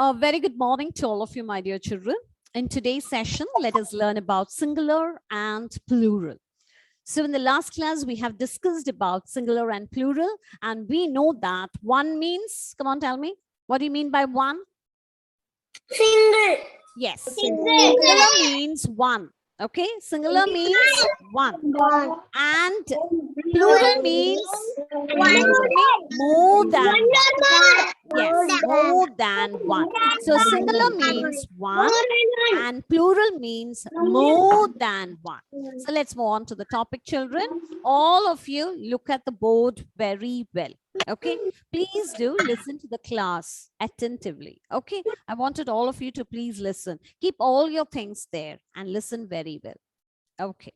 A very good morning to all of you, my dear children. In today's session, let us learn about singular and plural. So in the last class, we have discussed about singular and plural, and we know that one means, come on, tell me, what do you mean by one? Single. Yes, Single. singular means one. Okay, singular means one. And plural means more than one. Yes, more than one. So singular means one and plural means more than one. So let's move on to the topic, children. All of you look at the board very well. Okay, please do listen to the class attentively. Okay, I wanted all of you to please listen. Keep all your things there and listen very well. Okay,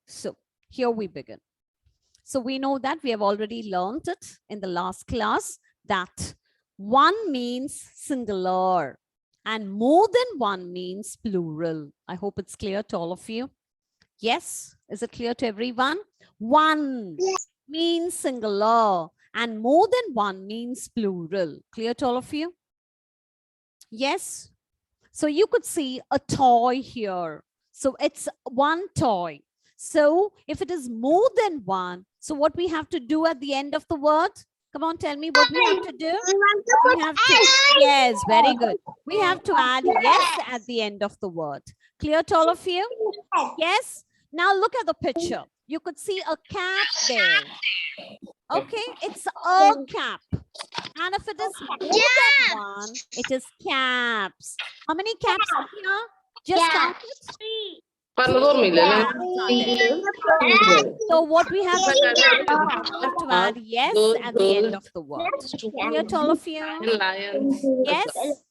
so here we begin. So we know that we have already learned it in the last class that one means singular and more than one means plural. I hope it's clear to all of you. Yes, is it clear to everyone? One means singular and more than one means plural. Clear to all of you? Yes. So you could see a toy here. So it's one toy. So if it is more than one, so what we have to do at the end of the word? Come on, tell me what we have to do. We have to, yes, very good. We have to add yes at the end of the word. Clear to all of you? Yes. Now look at the picture. You could see a cap there. Okay, it's a cap. And if it is more than one, it is caps. How many caps are here? Just count it. So what we have to do, we have to add yes at the end of the word. Clear to all of you? Yes?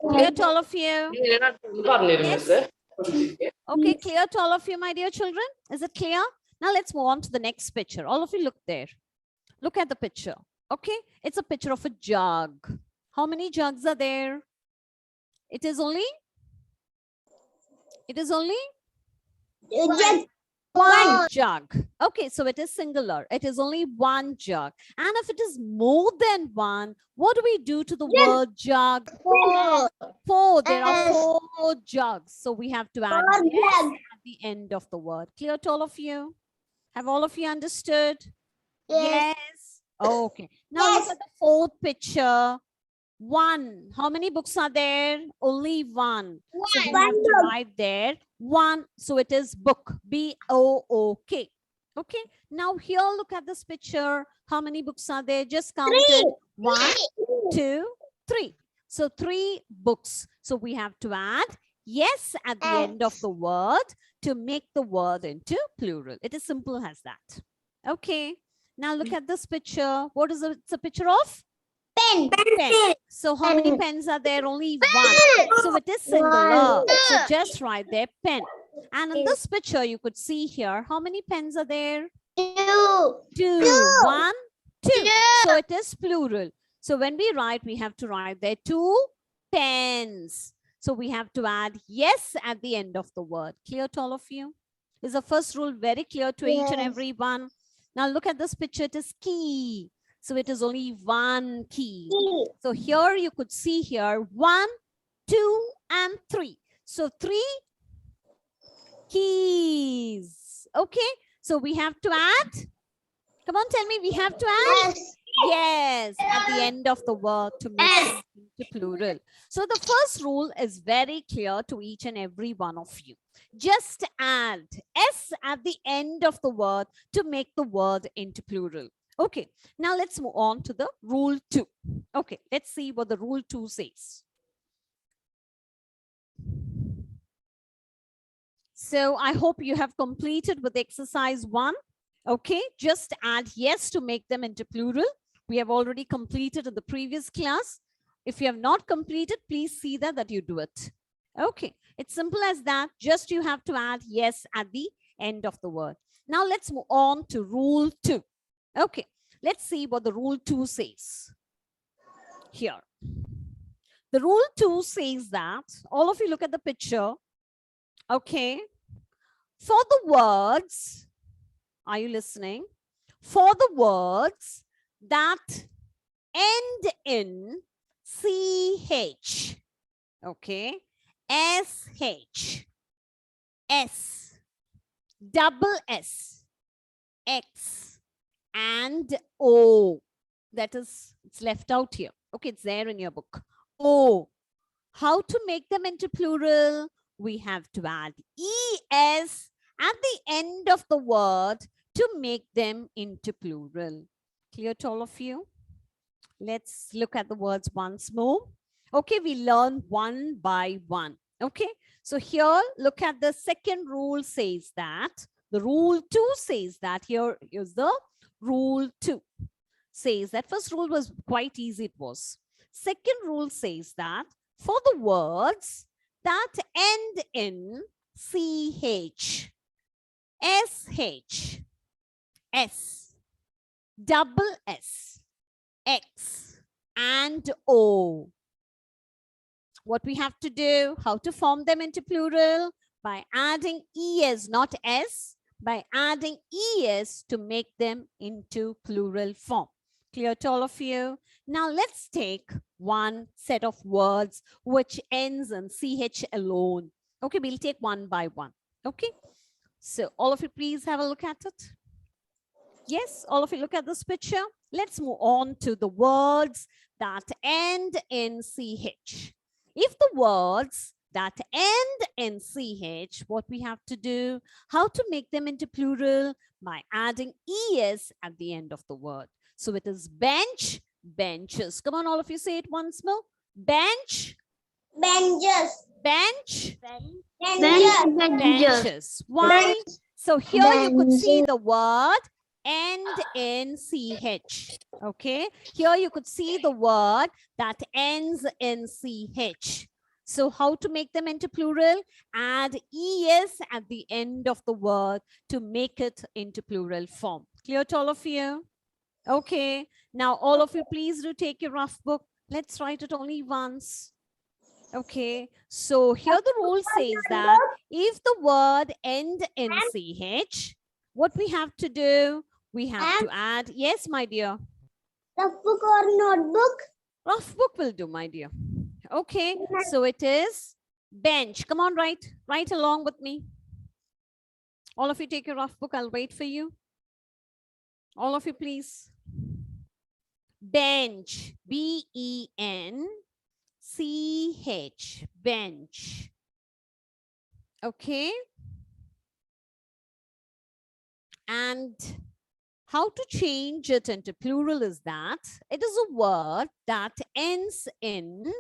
Clear to all of you? Yes? Okay, clear to all of you, my dear children? Is it clear? Now let's move on to the next picture. All of you look there. Look at the picture. Okay, it's a picture of a jug. How many jugs are there? It is only one jug. Okay, so it is singular. It is only one jug. And if it is more than one, what do we do to the word jug? Four. There are four jugs. So we have to add yes at the end of the word. Clear to all of you? Have all of you understood? Yes. Okay. Now look at the fourth picture. One. How many books are there? Only one. So we have to write there one. So it is book. B-O-O-K. Okay. Now here, look at this picture. How many books are there? Just count it. 1, 2, 3. So 3 books. So we have to add yes at the end of the word to make the word into plural. It is simple as that. Okay. Now look at this picture. What is it? It's a picture of? Pen. So how many pens are there? Only one. So it is singular. So just write there pen. And in this picture, you could see here, how many pens are there? 2. 1, 2. So it is plural. So when we write, we have to write there 2 pens. So we have to add yes at the end of the word. Clear to all of you? Is the first rule very clear to each and every one? Now look at this picture. It is key. So it is only one key. So here you could see here 1, 2, and 3. So 3 keys. Okay. So we have to add. Come on, tell me. We have to add. Yes, at the end of the word to make it into plural. So the first rule is very clear to each and every one of you. Just add S at the end of the word to make the word into plural. Okay, now let's move on to the rule 2. Okay, let's see what the rule 2 says. So I hope you have completed with exercise 1. Okay, just add yes to make them into plural. We have already completed in the previous class. If you have not completed, please see that you do it. Okay, it's simple as that. Just you have to add yes at the end of the word. Now let's move on to rule 2. Okay, let's see what the rule 2 says. Here. The rule 2 says that, all of you look at the picture. Okay. For the words, are you listening? For the words that end in CH. Okay. SH, S, double S, X, and O. That is, it's left out here. Okay, it's there in your book. O. How to make them into plural? We have to add ES at the end of the word to make them into plural. Clear to all of you? Let's look at the words once more. Okay, we learn one by one. Okay, so here, look at the second rule says that. The rule 2 says that. Here is the rule 2. Says that first rule was quite easy, it was. Second rule says that for the words that end in CH, SH, S, double S, X, and O, what we have to do, how to form them into plural? By adding ES, not S, by adding ES to make them into plural form. Clear to all of you? Now let's take one set of words which ends in CH alone. Okay, we'll take one by one. Okay, so all of you please have a look at it. Yes, all of you look at this picture. Let's move on to the words that end in CH. If the words that end in CH, what we have to do, how to make them into plural? By adding ES at the end of the word. So it is bench, benches. Come on, all of you say it once more. Bench, Benches. bench, Benches. benches. Why? So here you could see the word end in CH. Okay, here you could see the word that ends in CH. So how to make them into plural? Add ES at the end of the word to make it into plural form. Clear to all of you? Okay, now all of you please do take your rough book. Let's write it only once. Okay, so here the rule says that if the word end in CH, what we have to do, we have to add, yes, my dear. Rough book or notebook? Rough book will do, my dear. Okay, so it is bench. Come on, write along with me. All of you take your rough book. I'll wait for you. All of you, please. Bench, B-E-N-C-H, bench. Okay. And how to change it into plural is that it is a word that ends in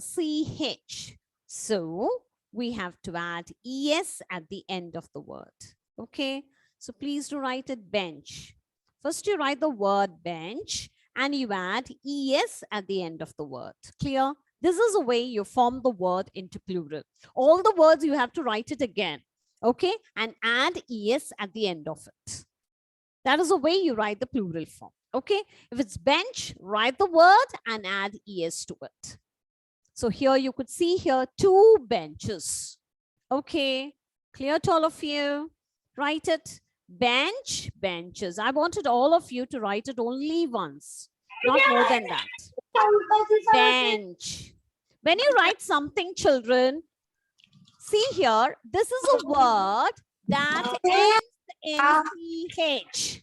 CH. So we have to add ES at the end of the word. Okay. So please do write it bench. First you write the word bench and you add ES at the end of the word. Clear? This is a way you form the word into plural. All the words you have to write it again. Okay, and add ES at the end of it. That is the way you write the plural form. Okay, if it's bench, write the word and add ES to it. So here you could see here 2 benches. Okay, clear to all of you? Write it. Bench, benches. I wanted all of you to write it only once, not more than that. Bench. When you write something, children, see here, this is a word that ends in CH.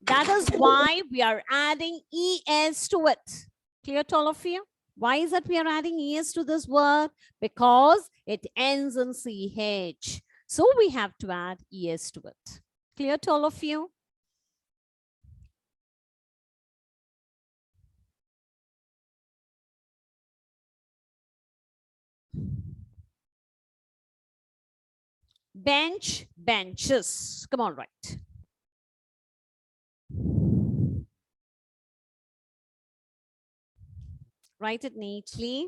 That is why we are adding ES to it. Clear to all of you? Why is that we are adding ES to this word? Because it ends in CH. So we have to add ES to it. Clear to all of you? Bench, benches. Come on, write. Write it neatly.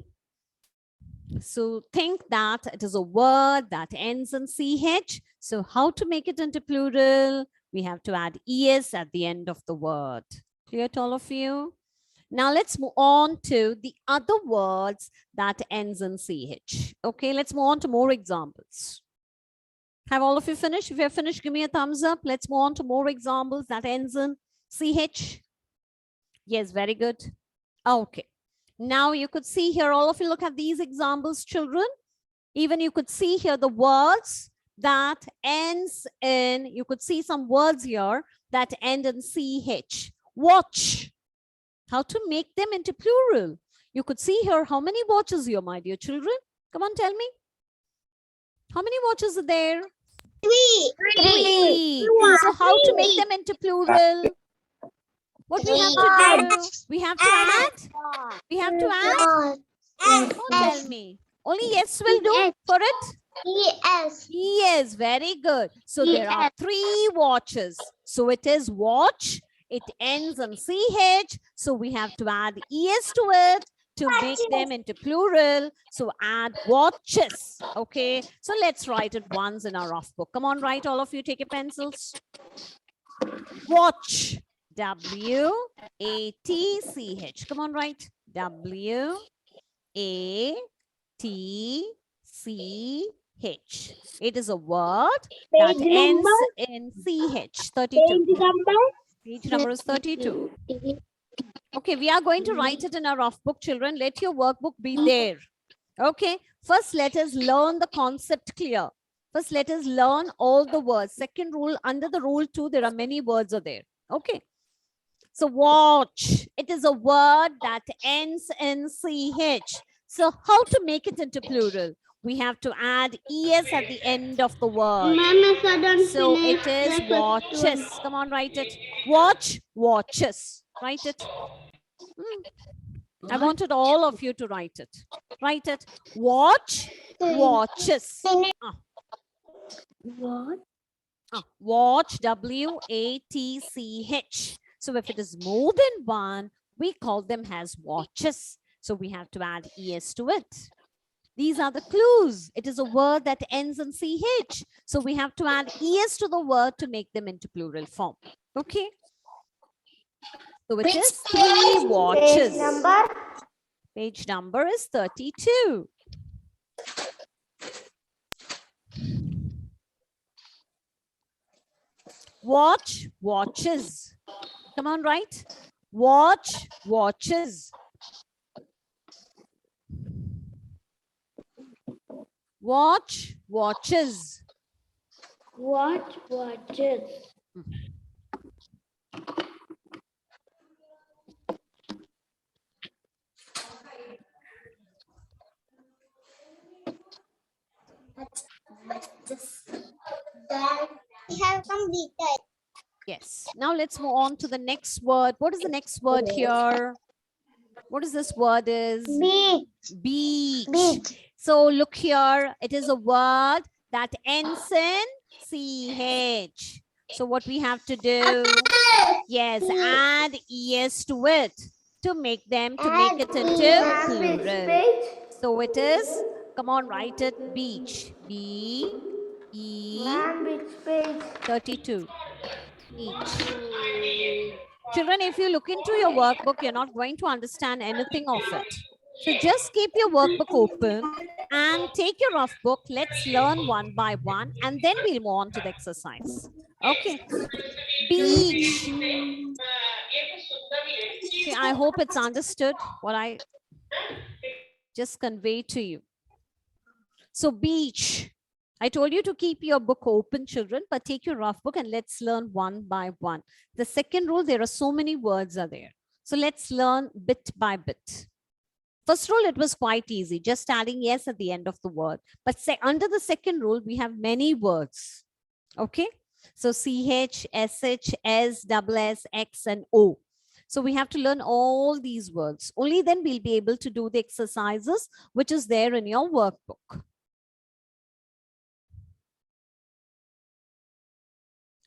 So think that it is a word that ends in CH. So how to make it into plural? We have to add ES at the end of the word. Clear to all of you? Now let's move on to the other words that ends in CH. Okay, let's move on to more examples. Have all of you finished? If you're finished, give me a thumbs up. Let's move on to more examples that ends in CH. Yes, very good. Okay. Now you could see here, all of you look at these examples, children. Even you could see here the words that ends in, you could see some words here that end in CH. Watch. How to make them into plural. You could see here how many watches here, my dear children. Come on, tell me. How many watches are there? Three. So how to make them into plural? What we have to do? We have to add? We have to add? Don't tell me. Only yes will do for it? Yes. Yes, very good. So there are 3 watches. So it is watch. It ends on CH. So we have to add ES to it to make them into plural. So add watches. Okay. So let's write it once in our rough book. Come on, write, all of you. Take your pencils. Watch. W-A-T-C-H. Come on, write. W-A-T-C-H. It is a word that ends in CH. 32. Page number is 32. Okay, we are going to write it in our rough book, children. Let your workbook be there. Okay, first let us learn the concept clear. First, let us learn all the words. Second rule, under the rule 2, there are many words are there. Okay. So watch, it is a word that ends in CH. So how to make it into plural? We have to add ES at the end of the word. So it is watches. Come on, write it. Watch, watches. Write it. I wanted all of you to write it. Write it. Watch, watches. What? Watch, W-A-T-C-H. So if it is more than one, we call them as watches. So we have to add ES to it. These are the clues. It is a word that ends in CH. So we have to add ES to the word to make them into plural form. Okay. So it is 3 watches. Page number is 32. Watch, watches. Come on, right? Watch, watches. Watch, watches. Watch, watches. That we have completed. Yes. Now let's move on to the next word. What is the next word here? What is this word is? Beach. Beach. Beach. So look here. It is a word that ends in CH. So what we have to do? Yes, add ES to it to make them, to make it into plural. So it is, come on, write it, beach. B-E-32. Beach. Children, if you look into your workbook, you're not going to understand anything of it. So just keep your workbook open and take your rough book. Let's learn one by one and then we'll move on to the exercise. Okay. Beach. Okay, I hope it's understood what I just conveyed to you. So beach. I told you to keep your book open, children, but take your rough book and let's learn one by one. The second rule, there are so many words are there. So let's learn bit by bit. First rule, it was quite easy, just adding yes at the end of the word. But say under the second rule, we have many words. Okay. So CH, SH, S, double S, X, and O. So we have to learn all these words. Only then we'll be able to do the exercises, which is there in your workbook.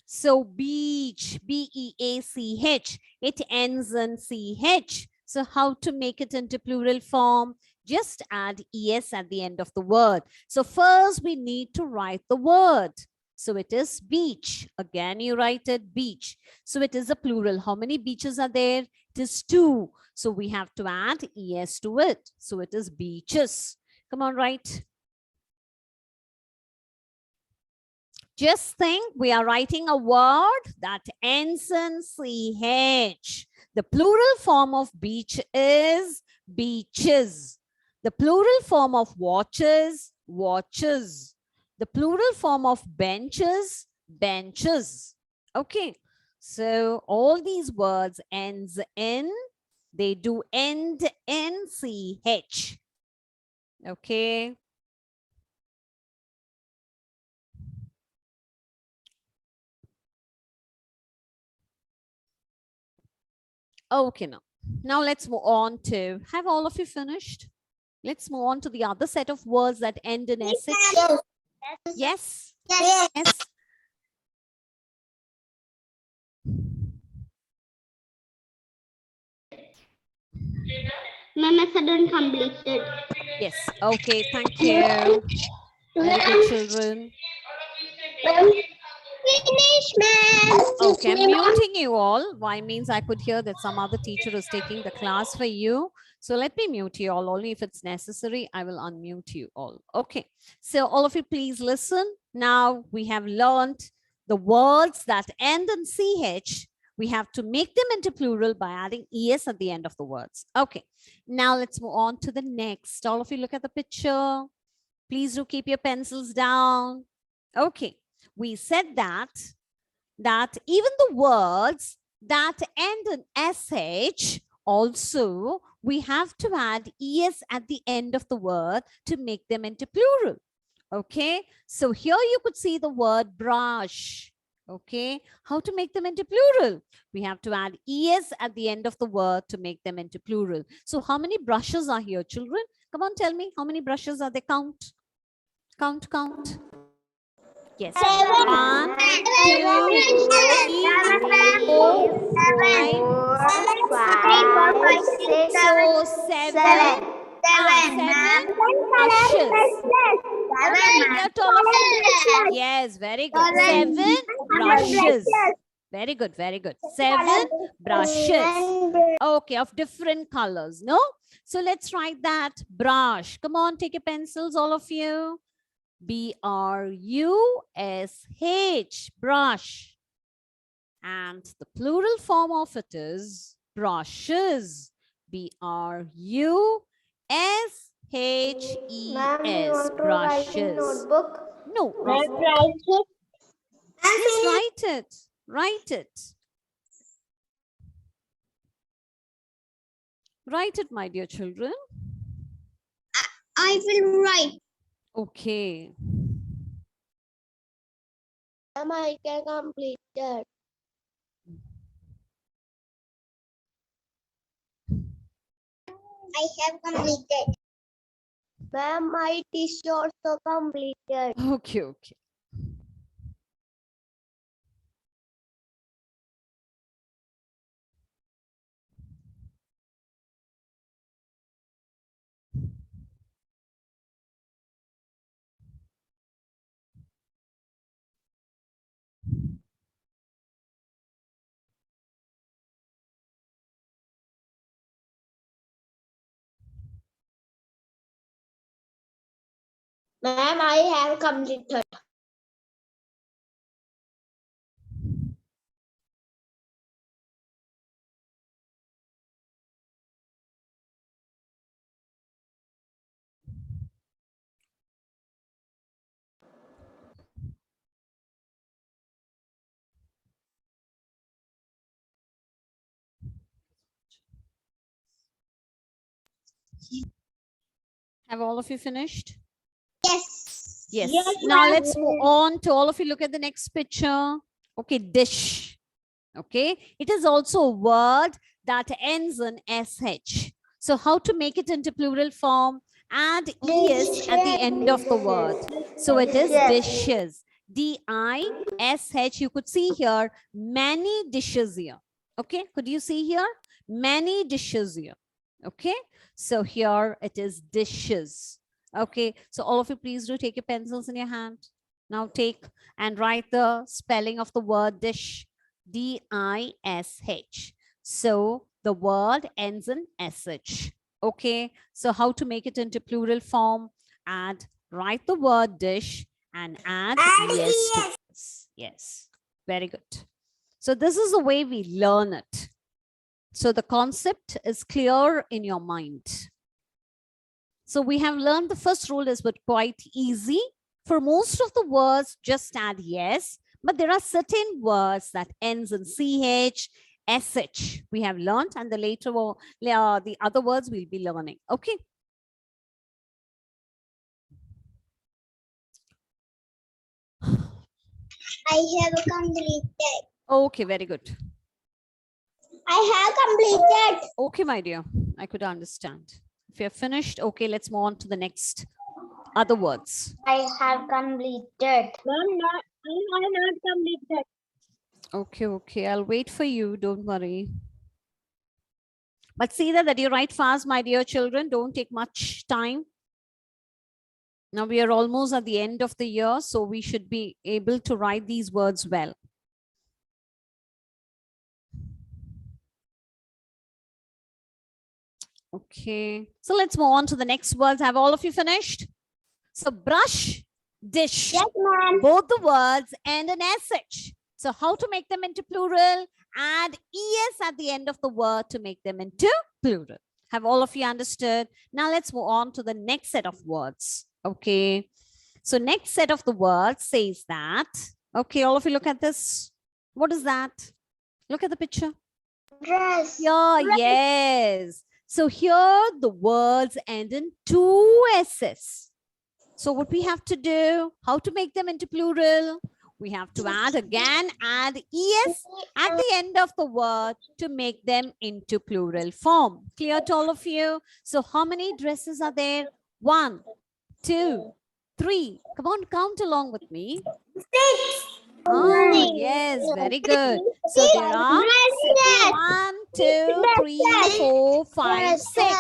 So beach, B-E-A-C-H, it ends in C-H. So how to make it into plural form? Just add ES at the end of the word. So first we need to write the word. So it is beach. Again, you write it beach. So it is a plural. How many beaches are there? It is 2. So we have to add ES to it. So it is beaches. Come on, write. Just think we are writing a word that ends in CH. The plural form of beach is beaches. The plural form of watches, watches. The plural form of benches, benches. Okay. So all these words ends in, they do end in CH. Okay. Okay, now let's move on to, have all of you finished? Let's move on to the other set of words that end in SH. Yes? Yes. Yes. My method completed. Yes. Okay, thank you. Very good, children. Finish, ma'am. Okay, I'm muting you all. Why means I could hear that some other teacher is taking the class for you. So let me mute you all. Only if it's necessary, I will unmute you all. Okay. So all of you, please listen. Now we have learned the words that end in CH. We have to make them into plural by adding ES at the end of the words. Okay. Now let's move on to the next. All of you look at the picture. Please do keep your pencils down. Okay. We said that even the words that end in SH, also we have to add ES at the end of the word to make them into plural. Okay, so here you could see the word brush. Okay, how to make them into plural? We have to add ES at the end of the word to make them into plural. So how many brushes are here, children? Come on, tell me, how many brushes are there? Count. Count, count. Yes. 1, 2, 3, 4, 5, 6, 7. 7 brushes. Did I get all of you? Yes, very good. 7 brushes. Very good, very good. 7 brushes. Okay, of different colors, no? So let's write that. Brush. Come on, take your pencils, all of you. B-R-U-S-H, brush. And the plural form of it is brushes. B-R-U-S-H-E-S, brushes. No. Yes, write it. Write it. Write it, my dear children. I will write. Okay. Ma'am, I can complete that. I have completed. Ma'am, my is also completed. Okay, okay. Ma'am, I have completed. Have all of you finished? Yes. Yes. Yes, Now ma'am. let's move on to all of you. Look at the next picture. Okay, dish. Okay, it is also a word that ends in SH. So how to make it into plural form? Add ES at the end of the word. So it is dishes. D-I-S-H. You could see here many dishes here. Okay, could you see here? Many dishes here. Okay, so here it is dishes. Okay, so all of you, please do take your pencils in your hand. Now take and write the spelling of the word dish. D-I-S-H. So the word ends in SH. Okay, so how to make it into plural form? Write the word dish and add ES to this. Yes, very good. So this is the way we learn it. So the concept is clear in your mind. So we have learned the first rule is but quite easy. For most of the words, just add yes. But there are certain words that ends in CH, SH. We have learned, and the the other words we'll be learning. Okay. I have completed. Okay, very good. I have completed. Okay, my dear, I could understand. If you're finished, okay, let's move on to the next other words. I have completed. Ma'am, I have not completed. Okay, I'll wait for you. Don't worry. But see that you write fast, my dear children. Don't take much time. Now we are almost at the end of the year, so we should be able to write these words well. Okay, so let's move on to the next words. Have all of you finished? So brush, dish. Yes, ma'am. Both the words end in SH. So how to make them into plural? Add ES at the end of the word to make them into plural. Have all of you understood? Now let's move on to the next set of words. Okay. So next set of the words says that. Okay, all of you look at this. What is that? Look at the picture. Dress. Yeah, yes. So here the words end in two S's. So what we have to do, how to make them into plural? We have to add ES at the end of the word to make them into plural form. Clear to all of you? So how many dresses are there? 1, 2, 3. Come on, count along with me. 6. Oh, yes, very good. So there are 1, 2, 3, 4, 5, 6.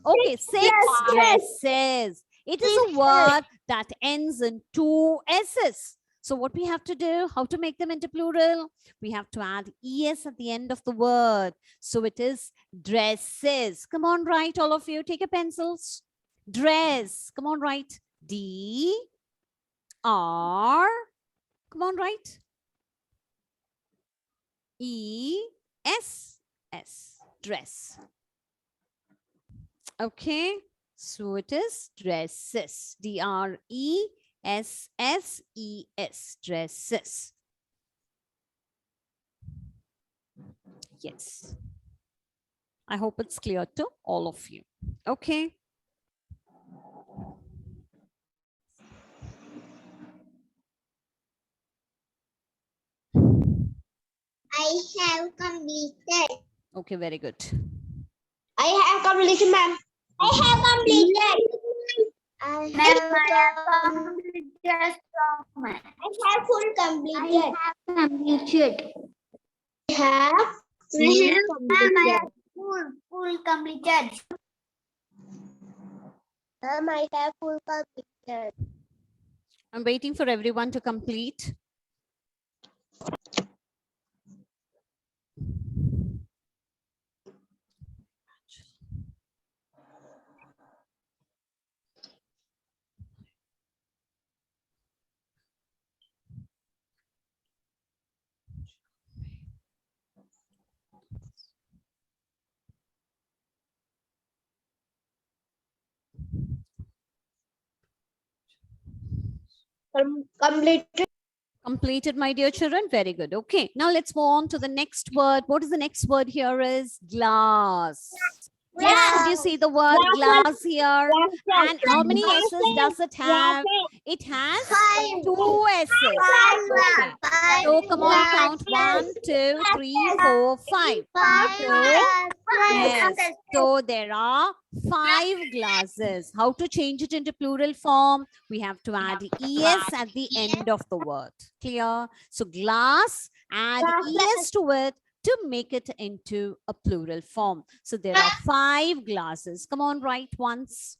Okay, 6 dresses. It is a word that ends in two S's. So what we have to do, how to make them into plural? We have to add ES at the end of the word. So it is dresses. Come on, write all of you. Take your pencils. Dress. Come on, write. D, R. Come on, write. E, S, S. Dress. Okay. So it is dresses. D-R-E-S-S-E-S. Dresses. Yes. I hope it's clear to all of you. Okay. I have completed. Okay, very good. I have completed, ma'am. I have completed. I have full completed. I have completed. I have full completed. Ma'am, I have full completed. I'm waiting for everyone to complete. Completed. Completed, my dear children. Very good. Okay. Now let's move on to the next word. What is the next word here is glass. Yes, could you see the word glass here? And how many S's does it have? It has 2 S's. Okay. So come on, count 1, 2, 3, 4, 5. Yes. So there are 5 glasses. How to change it into plural form? We have to add ES at the end of the word. Clear? So glass, add ES to it to make it into a plural form. So there are 5 glasses. Come on, write once.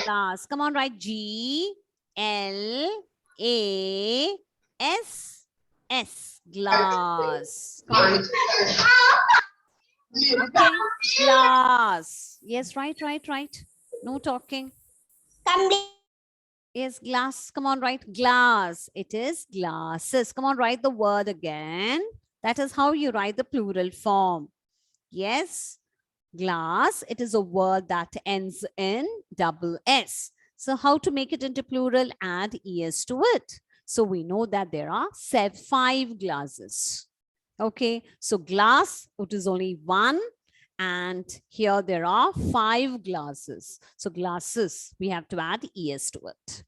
Glass. Come on, write G, L, A, S, S. Glass. Okay. Glass. Yes, right. No talking. Yes, glass. Come on, write glass. It is glasses. Come on, write the word again. That is how you write the plural form. Yes. Glass, it is a word that ends in double S. So how to make it into plural? Add es to it. So we know that there are 5 glasses. Okay, so glass, it is only one. And here there are 5 glasses. So glasses, we have to add es to it.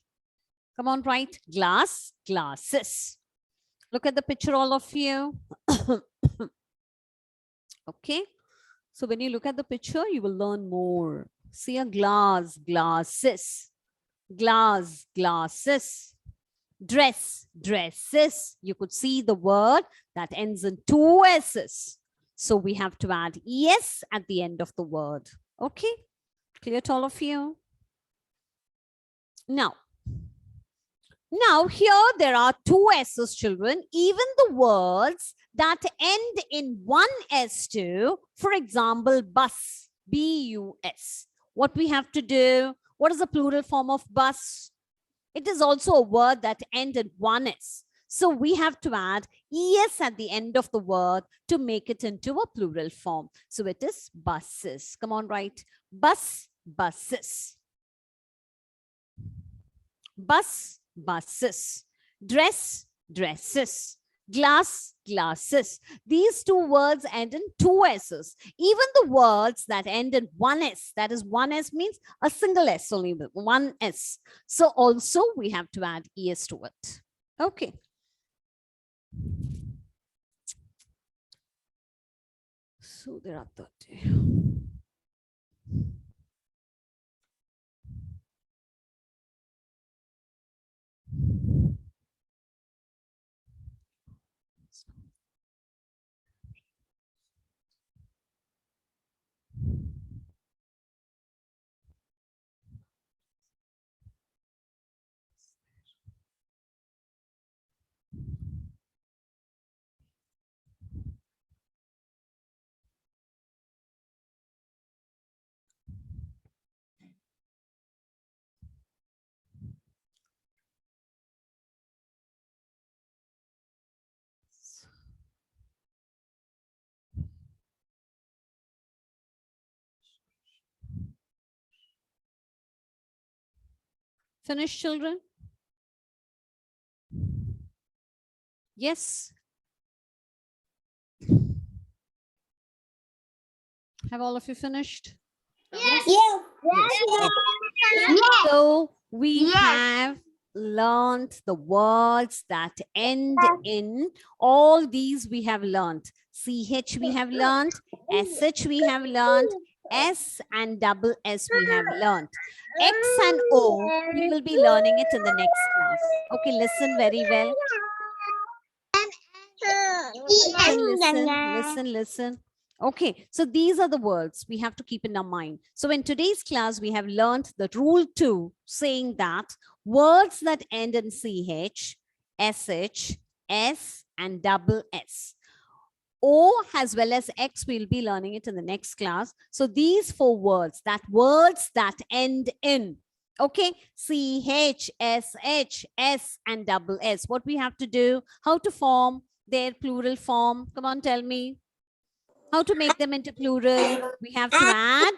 Come on, write glass, glasses. Look at the picture, all of you. Okay. So when you look at the picture, you will learn more. See a glass, glasses, glass, glasses, dress, dresses. You could see the word that ends in 2 S's. So we have to add es at the end of the word. Okay, clear to all of you? Now here there are 2 S's, children. Even the words that end in 1 S too, for example, bus, B-U-S. What we have to do? What is the plural form of bus? It is also a word that ends in 1 S. So we have to add es at the end of the word to make it into a plural form. So it is buses. Come on, write bus, buses. Bus, buses. Dress, dresses. Glass, glasses. These 2 words end in 2 S's. Even the words that end in 1 S, that is 1 S means a single S, only 1 S. So also we have to add es to it. Okay. So there are 30. Finished, children? Yes. Have all of you finished? Yes. Yes. Yes. So we Yes. have learned the words that end in all these we have learned. CH we have learned, SH we have learned, S and double S we have learned. X and O, we will be learning it in the next class. Okay, listen very well. Listen. Okay, so these are the words we have to keep in our mind. So in today's class, we have learned the rule 2, saying that words that end in CH, SH, S, and double S. O as well as X, we'll be learning it in the next class. So these 4 words that end in, okay, CH, SH, S, and double S. What we have to do, how to form their plural form? Come on, tell me. How to make them into plural? We have to add,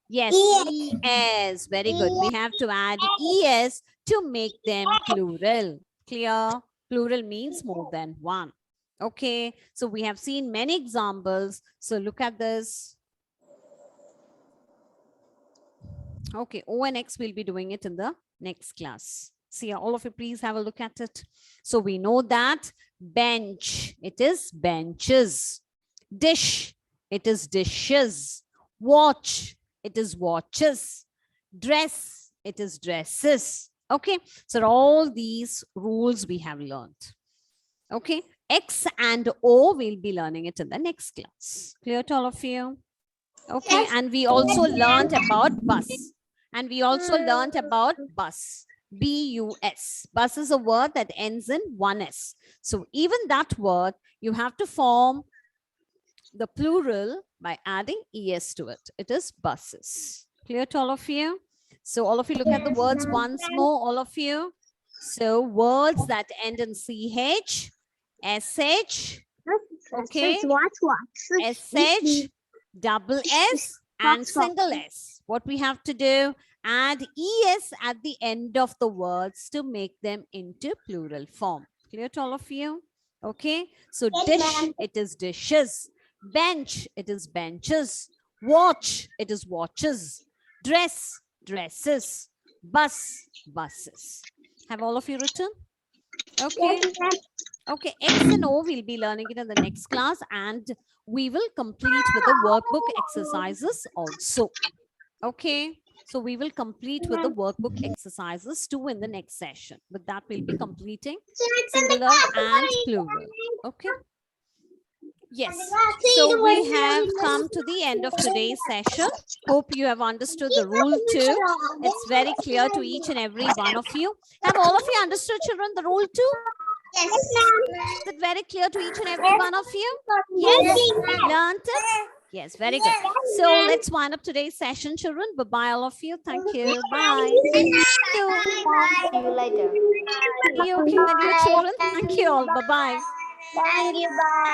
yes, ES. Very good. We have to add ES to make them plural. Clear? Plural means more than one. Okay, so we have seen many examples. So look at this. Okay, O and X will be doing it in the next class. See, all of you please have a look at it. So we know that bench, it is benches. Dish, it is dishes. Watch, it is watches. Dress, it is dresses. Okay, so all these rules we have learned. Okay, X and O, we'll be learning it in the next class. Clear to all of you? Okay, and we also learned about bus. And we also learned about bus. B-U-S. Bus is a word that ends in 1 S. So even that word, you have to form the plural by adding es to it. It is buses. Clear to all of you? So all of you look at the words once more, all of you. So words that end in CH, SH, okay, SH, double S and single S. What we have to do? Add ES at the end of the words to make them into plural form. Clear to all of you? Okay. So Yes, dish, ma'am. it is dishes. Bench, it is benches. Watch, it is watches. Dress, dresses. Bus, buses. Have all of you written? Okay. Yes, ma'am. Okay, X and O we'll be learning it in the next class, and we will complete with the workbook exercises also. Okay, so we will complete with the workbook exercises too in the next session. With that, we'll be completing singular and plural. Okay. Yes, so we have come to the end of today's session. Hope you have understood the rule too. It's very clear to each and every one of you. Have all of you understood, children, the rule too? Yes, ma'am. Is it very clear to each and every one of you? Yes, learned it? Yes, very good. So let's wind up today's session, children. Bye-bye, all of you. Thank you. Bye. Thank you. See you later. You, okay, my dear children? Thank you all. Bye-bye. Thank you. Bye.